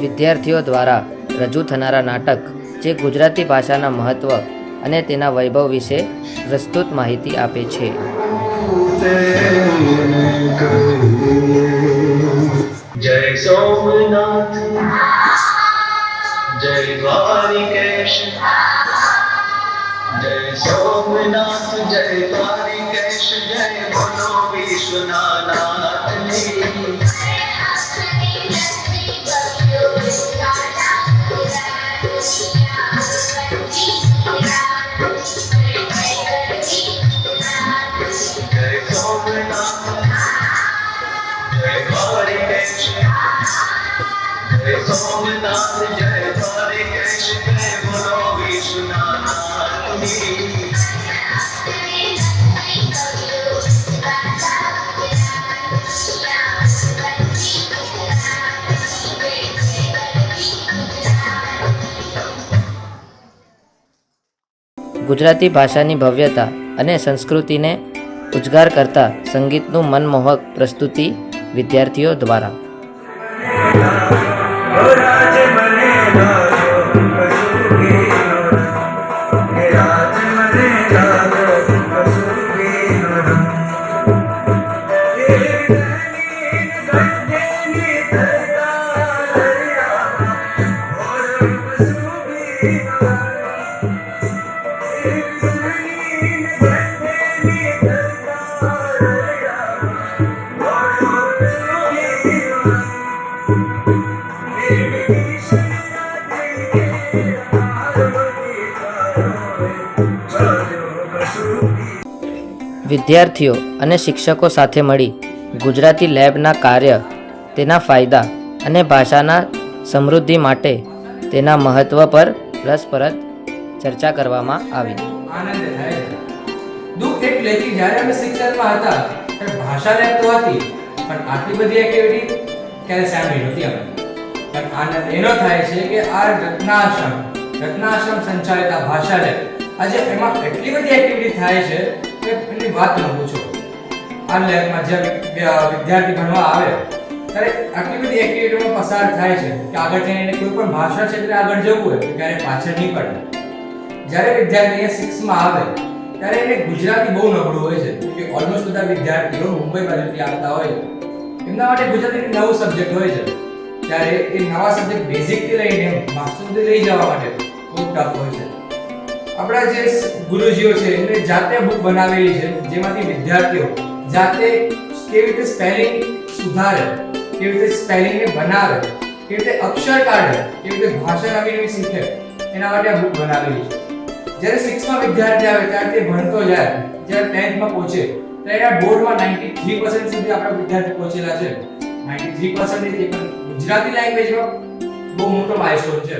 વિદ્યાર્થીઓ દ્વારા રજૂ થનારા નાટક જે ગુજરાતી ભાષાના મહત્ત્વ અને તેના વૈભવ વિશે વિસ્તૃત માહિતી આપે છે. જય સોમનાથ, જય દ્વારિકેશ, જય સોમનાથ, જય દ્વારિકેશ, જય બોલો વિશ્વનાથની. સોમનાથ જય દ્વારિકેશ, જય બોલો વિશ્વનાથની. ગુજરાતી ભાષાની ભવ્યતા અને સંસ્કૃતિને ઉજાગર કરતા સંગીતનું મનમોહક પ્રસ્તુતિ વિદ્યાર્થીઓ દ્વારા. વિદ્યાર્થીઓ અને શિક્ષકો સાથે મળી ગુજરાતી લેબના કાર્ય, તેના ફાયદા અને ભાષાના સમૃદ્ધિ માટે તેના મહત્વ પર રસપ્રદ ચર્ચા કરવામાં આવી. આનંદ થાય છે. દુઃખ એટલે કે જ્યારે અમે શિક્ષણમાં હતા ત્યારે ભાષા લેબ તો હતી, પણ આટલી બધી એક્ટિવિટી ક્યારે સાંભળી નહોતી અમે. પણ આનંદ એનો થાય છે કે આ રત્નાશ્રમ સંચાલિત આ ભાષા લેબ આજે એમાં એટલી બધી એક્ટિવિટી થાય છે કે એની વાત ન પૂછો. આ લેબમાં જે વિદ્યાર્થી ભણવા આવે ત્યારે આટલી બધી એક્ટિવિટીમાં પસાર થાય છે કે આગળ જઈને કોઈ પણ ભાષા ક્ષેત્રે આગળ જવું હોય તો ક્યારે પાછળ નહીં પડે. જ્યારે વિદ્યાર્થી 6 માં આવે ત્યારે એને ગુજરાતી બહુ નબળું હોય છે કે ઓલમોસ્ટ બધા વિદ્યાર્થીઓ મુંબઈ બાજુથી આવતા હોય છે. એમના માટે ગુજરાતી નવું સબ્જેક્ટ હોય છે, ત્યારે એ નવા સબ્જેક્ટ બેઝિક થી લઈને માસ્ટર સુધી લઈ જવા માટે બહુ ટફ હોય છે. આપણા જે ગુરુજીઓ છે એમને જાતે બુક બનાવેલી છે જેમાંથી વિદ્યાર્થીઓ જાતે કેવી રીતે સ્પેલિંગ સુધારે, કેવી રીતે સ્પેલિંગ ને બનાવે, કેવી રીતે અક્ષર કાઢે, કેવી રીતે ભાષા નવી નવી શીખે, એના માટે આ બુક બનાવેલી છે. જ્યારે 6 માં વિદ્યાર્થી આવે ત્યારે તે ભણતો જાય, જ્યારે 10th માં પહોંચે ત્યારે આ બોર્ડમાં 93% સુધી આપણા વિદ્યાર્થી પહોંચેલા છે. 93% એ પણ ગુજરાતી લેંગ્વેજમાં બહુ મોટો માઇલસ્ટોન છે.